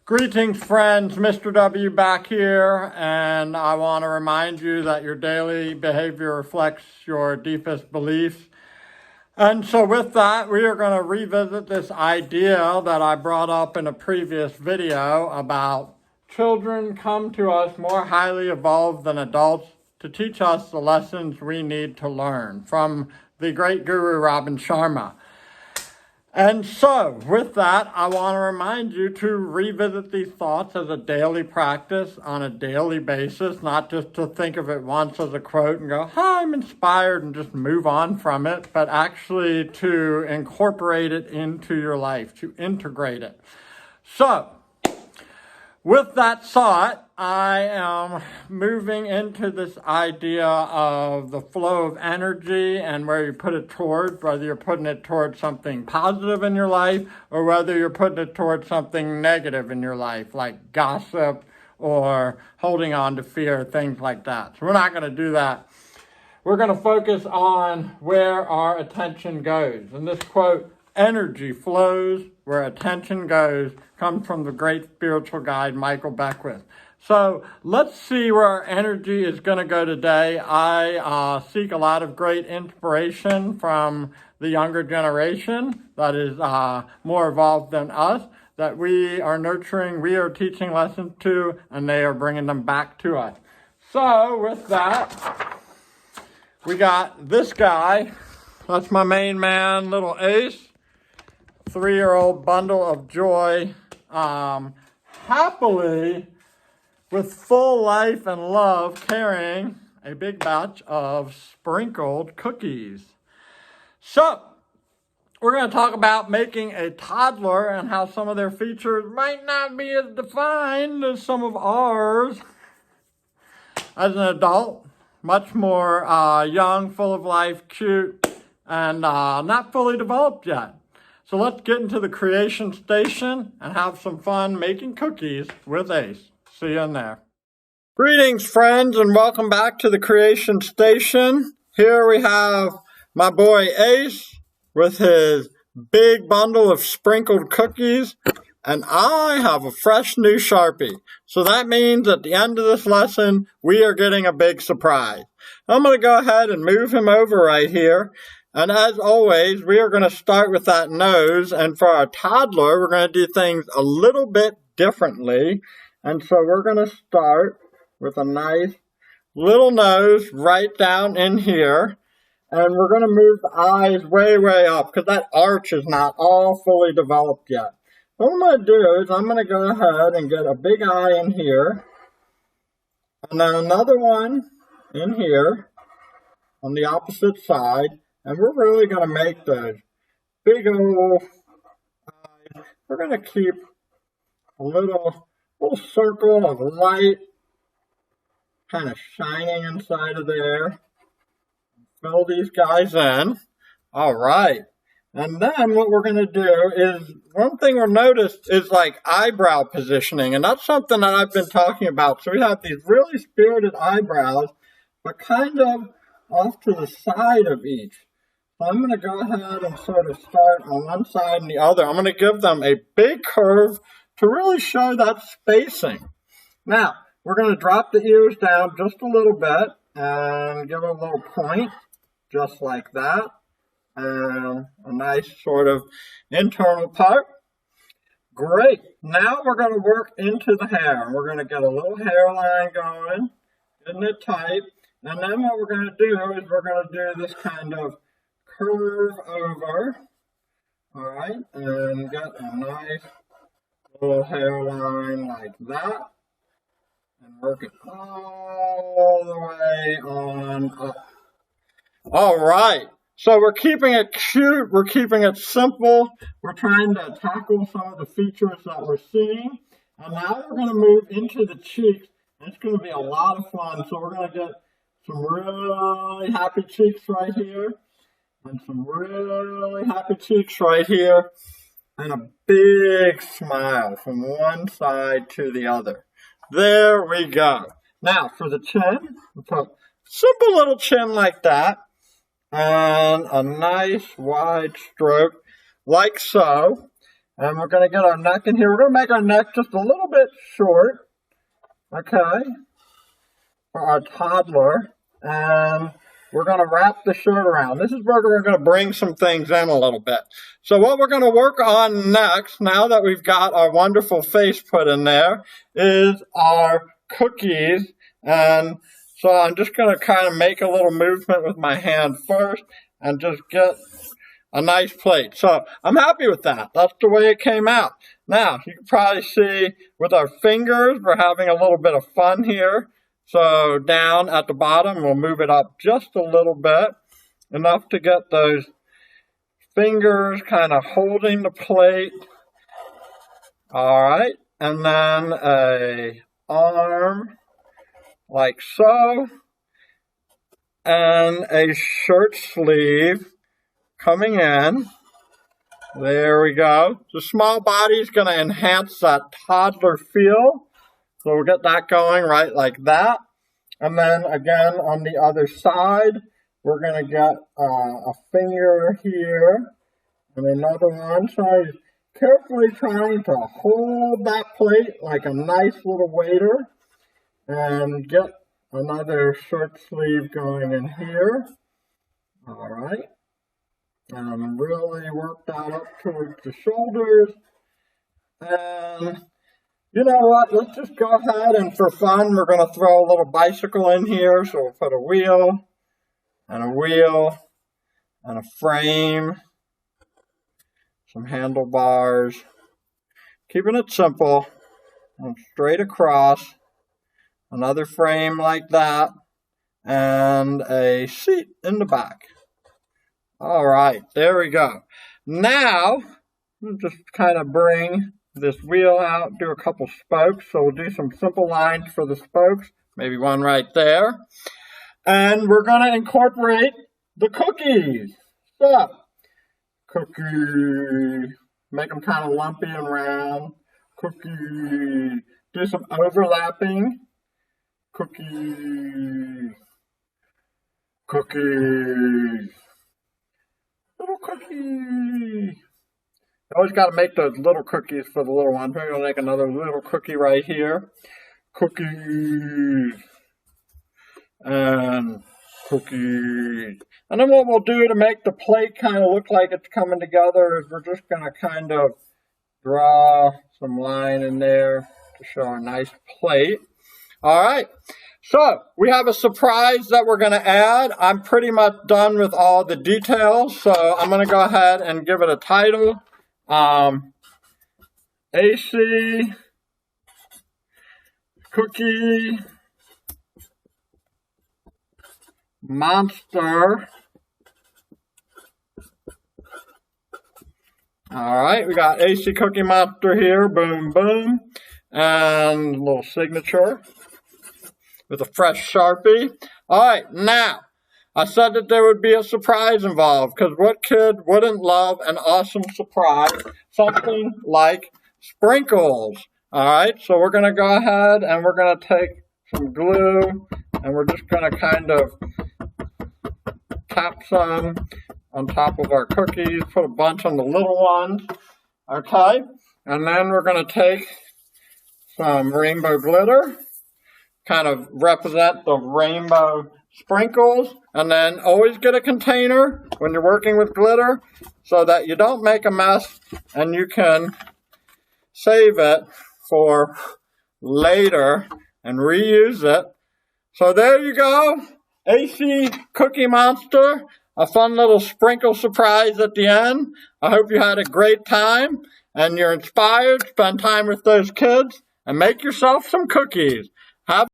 Greetings, friends. Mr. W back here, and I want to remind you that your daily behavior reflects your deepest beliefs. And so with that, we are going to revisit this idea that I brought up in a previous video about children come to us more highly evolved than adults to teach us the lessons we need to learn, from the great guru Robin Sharma. And so, with that, I want to remind you to revisit these thoughts as a daily practice on a daily basis, not just to think of it once as a quote and go, "Hi, I'm inspired," and just move on from it, but actually to incorporate it into your life, to integrate it. So, with that thought, I am moving into this idea of the flow of energy and where you put it towards, whether you're putting it towards something positive in your life or whether you're putting it towards something negative in your life, like gossip or holding on to fear, things like that. So we're not going to do that. We're going to focus on where our attention goes. And this quote, "Energy flows where attention goes," comes from the great spiritual guide Michael Beckwith. So let's see where our energy is going to go today. I seek a lot of great inspiration from the younger generation that is more evolved than us, that we are nurturing, we are teaching lessons to, and they are bringing them back to us. So with that, we got this guy. That's my main man, little Ace. 3-year-old bundle of joy, happily, with full life and love, carrying a big batch of sprinkled cookies. So, we're going to talk about making a toddler and how some of their features might not be as defined as some of ours. As an adult, much more young, full of life, cute, and not fully developed yet. So let's get into the creation station and have some fun making cookies with Ace. See you in there. Greetings, friends, and welcome back to the creation station. Here we have my boy Ace with his big bundle of sprinkled cookies, and I have a fresh new Sharpie. So that means at the end of this lesson, we are getting a big surprise. I'm going to go ahead and move him over right here. And as always, we are going to start with that nose. And for our toddler, we're going to do things a little bit differently. And so we're going to start with a nice little nose right down in here. And we're going to move the eyes way, way up because that arch is not all fully developed yet. What I'm going to do is I'm going to go ahead and get a big eye in here. And then another one in here on the opposite side. And we're really going to make those big old eyes. We're going to keep a little circle of light kind of shining inside of there. Fill these guys in. All right. And then what we're going to do is, one thing we'll notice is like eyebrow positioning. And that's something that I've been talking about. So we have these really spirited eyebrows, but kind of off to the side of each. So I'm going to go ahead and sort of start on one side and the other. I'm going to give them a big curve to really show that spacing. Now, we're going to drop the ears down just a little bit and give a little point, just like that. And a nice sort of internal part. Great. Now we're going to work into the hair. We're going to get a little hairline going, getting it tight. And then what we're going to do is we're going to do this kind of curve over, all right, and get a nice little hairline like that, and work it all the way on up. All right, so we're keeping it cute, we're keeping it simple, we're trying to tackle some of the features that we're seeing, and now we're going to move into the cheeks, and it's going to be a lot of fun. So we're going to get some really happy cheeks right here, and some really happy cheeks right here, and a big smile from one side to the other. There we go. Now for the chin, a simple little chin like that, and a nice wide stroke like so. And we're going to get our neck in here. We're going to make our neck just a little bit short, okay, for our toddler. And we're going to wrap the shirt around. This is where we're going to bring some things in a little bit. So what we're going to work on next, now that we've got our wonderful face put in there, is our cookies. And so I'm just going to kind of make a little movement with my hand first and just get a nice plate. So I'm happy with that. That's the way it came out. Now, you can probably see with our fingers, we're having a little bit of fun here. So down at the bottom, we'll move it up just a little bit, enough to get those fingers kind of holding the plate. All right, and then a arm like so, and a shirt sleeve coming in. There we go. The small body is going to enhance that toddler feel. So we'll get that going right like that. And then again on the other side, we're going to get a finger here and another one. So he's carefully trying to hold that plate like a nice little waiter and get another shirt sleeve going in here. All right. And really work that up towards the shoulders. And you know what? Let's just go ahead and for fun, we're going to throw a little bicycle in here. So we'll put a wheel and a frame, some handlebars, keeping it simple and straight across. Another frame like that and a seat in the back. All right, there we go. Now, we'll just kind of bring this wheel out, do a couple spokes. So we'll do some simple lines for the spokes, maybe one right there. And we're going to incorporate the cookies. So, cookie, make them kind of lumpy and round. Cookie, do some overlapping. Cookie, cookie. Little cookie. You always got to make those little cookies for the little ones. We're going to make another little cookie right here. Cookies. And cookies. And then what we'll do to make the plate kind of look like it's coming together is we're just going to kind of draw some line in there to show a nice plate. All right. So we have a surprise that we're going to add. I'm pretty much done with all the details, so I'm going to go ahead and give it a title. Acey Cookie Monster. All right, we got Acey Cookie Monster here. Boom, boom. And a little signature with a fresh Sharpie. All right, now, I said that there would be a surprise involved, because what kid wouldn't love an awesome surprise? Something like sprinkles. All right, so we're going to go ahead and we're going to take some glue, and we're just going to kind of tap some on top of our cookies, put a bunch on the little ones. Okay, and then we're going to take some rainbow glitter, kind of represent the rainbow sprinkles, and then always get a container when you're working with glitter so that you don't make a mess and you can save it for later and reuse it. So there you go, Acey Cookie Monster, a fun little sprinkle surprise at the end. I hope you had a great time and you're inspired. Spend time with those kids and make yourself some cookies. Have